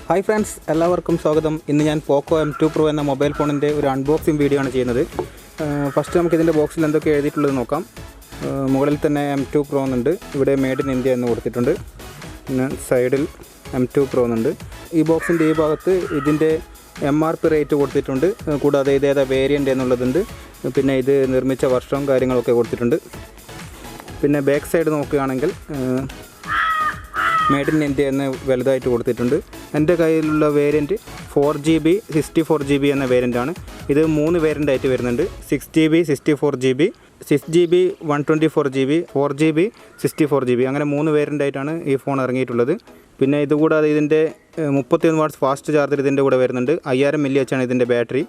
Hi friends, എല്ലാവർക്കും സ്വാഗതം. ഇന്ന് ഞാൻ പോക്കോ M2 Pro എന്ന മൊബൈൽ ഫോണിൻ്റെ ഒരു അൺബോക്സിംഗ് വീഡിയോ ആണ് ചെയ്യുന്നത്. ഫസ്റ്റ് നമുക്കിതിൻ്റെ ബോക്സിൽ എന്തൊക്കെ എഴുതിയിട്ടുള്ളത് നോക്കാം. മുകളിൽ തന്നെ M2 Pro എന്നുണ്ട്, ഇവിടെ മെയ്ഡ് ഇൻ ഇന്ത്യ എന്ന് കൊടുത്തിട്ടുണ്ട്. പിന്നെ സൈഡിൽ M2 Pro എന്നുണ്ട്. ഈ ബോക്സിൻ്റെ ഈ ഭാഗത്ത് ഇതിൻ്റെ MRP റേറ്റ് കൊടുത്തിട്ടുണ്ട്, കൂടാതെ ഇതേതാ വേരിയൻ്റ് എന്നുള്ളതുണ്ട്. പിന്നെ ഇത് നിർമ്മിച്ച വർഷവും കാര്യങ്ങളൊക്കെ കൊടുത്തിട്ടുണ്ട്. പിന്നെ ബാക്ക് സൈഡ് നോക്കുകയാണെങ്കിൽ മെയ്ഡ് ഇൻ ഇന്ത്യ എന്ന് വലുതായിട്ട് കൊടുത്തിട്ടുണ്ട്. എൻ്റെ കയ്യിലുള്ള വേരിയൻറ്റ് 4GB 64GB എന്ന വേരിയൻ്റാണ്. ഇത് 3 വേരിയൻ്റായിട്ട് വരുന്നുണ്ട്. 6GB 64GB, 6GB 124GB, 4GB 64GB, അങ്ങനെ 3 വേരിയൻ്റായിട്ടാണ് ഈ ഫോൺ ഇറങ്ങിയിട്ടുള്ളത്. പിന്നെ ഇതുകൂടാതെ ഇതിൻ്റെ 31 വാട്ട്സ് ഫാസ്റ്റ് ചാർജർ ഇതിൻ്റെ കൂടെ വരുന്നുണ്ട്. 5000 mAh ആണ് ഇതിൻ്റെ ബാറ്ററി.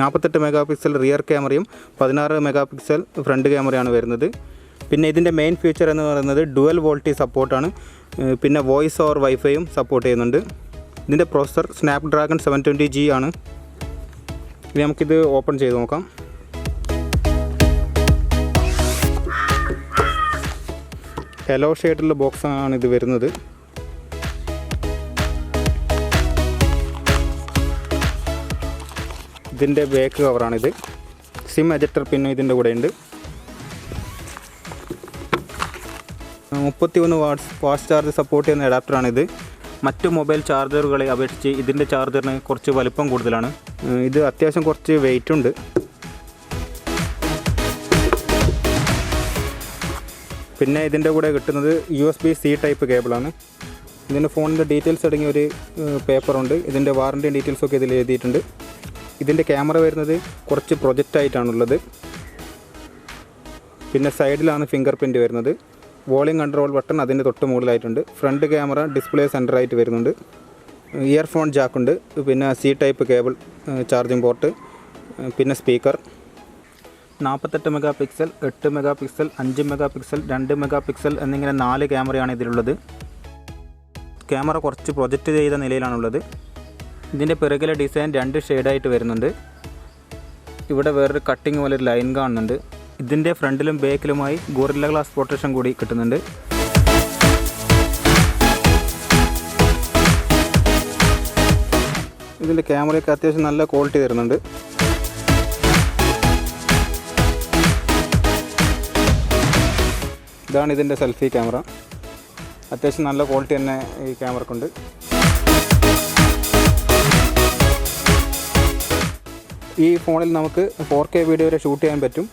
48 മെഗാ റിയർ ക്യാമറയും 16 മെഗാ ഫ്രണ്ട് ക്യാമറയാണ് വരുന്നത്. പിന്നെ ഇതിൻ്റെ മെയിൻ ഫീച്ചർ എന്ന് പറയുന്നത് ഡുവൽ വോൾട്ടി സപ്പോർട്ടാണ്. പിന്നെ വോയിസ് ഓവർ വൈഫൈയും സപ്പോർട്ട് ചെയ്യുന്നുണ്ട്. ഇതിൻ്റെ പ്രോസസ്സർ സ്നാപ്ഡ്രാഗൺ 720G ആണ്. ഇനി നമുക്കിത് ഓപ്പൺ ചെയ്ത് നോക്കാം. യെല്ലോ ഷെയ്ഡുള്ള ബോക്സാണ് ഇത് വരുന്നത്. ഇതിൻ്റെ ബാക്ക് കവറാണിത്. സിം എജക്ടർ പിന്നെ ഇതിൻ്റെ കൂടെ ഉണ്ട്. 31 വാട്ട്സ് ഫാസ്റ്റ് ചാർജ് സപ്പോർട്ട് ചെയ്യുന്ന അഡാപ്റ്ററാണിത്. മറ്റു മൊബൈൽ ചാർജറുകളെ അപേക്ഷിച്ച് ഇതിൻ്റെ ചാർജറിന് കുറച്ച് വലിപ്പം കൂടുതലാണ്. ഇത് അത്യാവശ്യം കുറച്ച് വെയിറ്റ് ഉണ്ട്. പിന്നെ ഇതിൻ്റെ കൂടെ കിട്ടുന്നത് USB-C ടൈപ്പ് കേബിളാണ്. ഇതിൻ്റെ ഫോണിൻ്റെ ഡീറ്റെയിൽസ് അടങ്ങിയ ഒരു പേപ്പറുണ്ട്. ഇതിൻ്റെ വാറണ്ടി ഡീറ്റെയിൽസൊക്കെ ഇതിൽ എഴുതിയിട്ടുണ്ട്. ഇതിൻ്റെ ക്യാമറ വരുന്നത് കുറച്ച് പ്രൊജക്റ്റായിട്ടാണുള്ളത്. പിന്നെ സൈഡിലാണ് ഫിംഗർ പ്രിൻറ്റ് വരുന്നത്. വോളിയം കൺട്രോൾ ബട്ടൺ അതിൻ്റെ തൊട്ട് മുകളിലായിട്ടുണ്ട്. ഫ്രണ്ട് ക്യാമറ ഡിസ്പ്ലേ സെൻറ്ററായിട്ട് വരുന്നുണ്ട്. ഇയർഫോൺ ജാക്കുണ്ട്. പിന്നെ C type cable charging port, പിന്നെ speaker. 48 mega pixel, 8 mega pixel, 5 mega pixel, 2 mega pixel എന്നിങ്ങനെ 4 ക്യാമറയാണ് ഇതിലുള്ളത്. ക്യാമറ കുറച്ച് പ്രൊജക്റ്റ് ചെയ്ത നിലയിലാണുള്ളത്. ഇതിൻ്റെ പിറകിലെ ഡിസൈൻ 2 ഷെയ്ഡായിട്ട് വരുന്നുണ്ട്. ഇവിടെ വേറൊരു കട്ടിങ് പോലെ ഒരു ലൈൻ കാണുന്നുണ്ട്. ഇതിൻ്റെ ഫ്രണ്ടിലും ബാക്കിലുമായി ഗോറില്ല ഗ്ലാസ് പ്രൊട്ടക്ഷൻ കൂടി കിട്ടുന്നുണ്ട്. ഇതിൻ്റെ ക്യാമറയൊക്കെ അത്യാവശ്യം നല്ല ക്വാളിറ്റി തരുന്നുണ്ട്. ഇതാണ് ഇതിൻ്റെ സെൽഫി ക്യാമറ. അത്യാവശ്യം നല്ല ക്വാളിറ്റി തന്നെ ഈ ക്യാമറക്കുണ്ട്. ഈ ഫോണിൽ നമുക്ക് 4K വീഡിയോ വരെ ഷൂട്ട് ചെയ്യാൻ പറ്റും.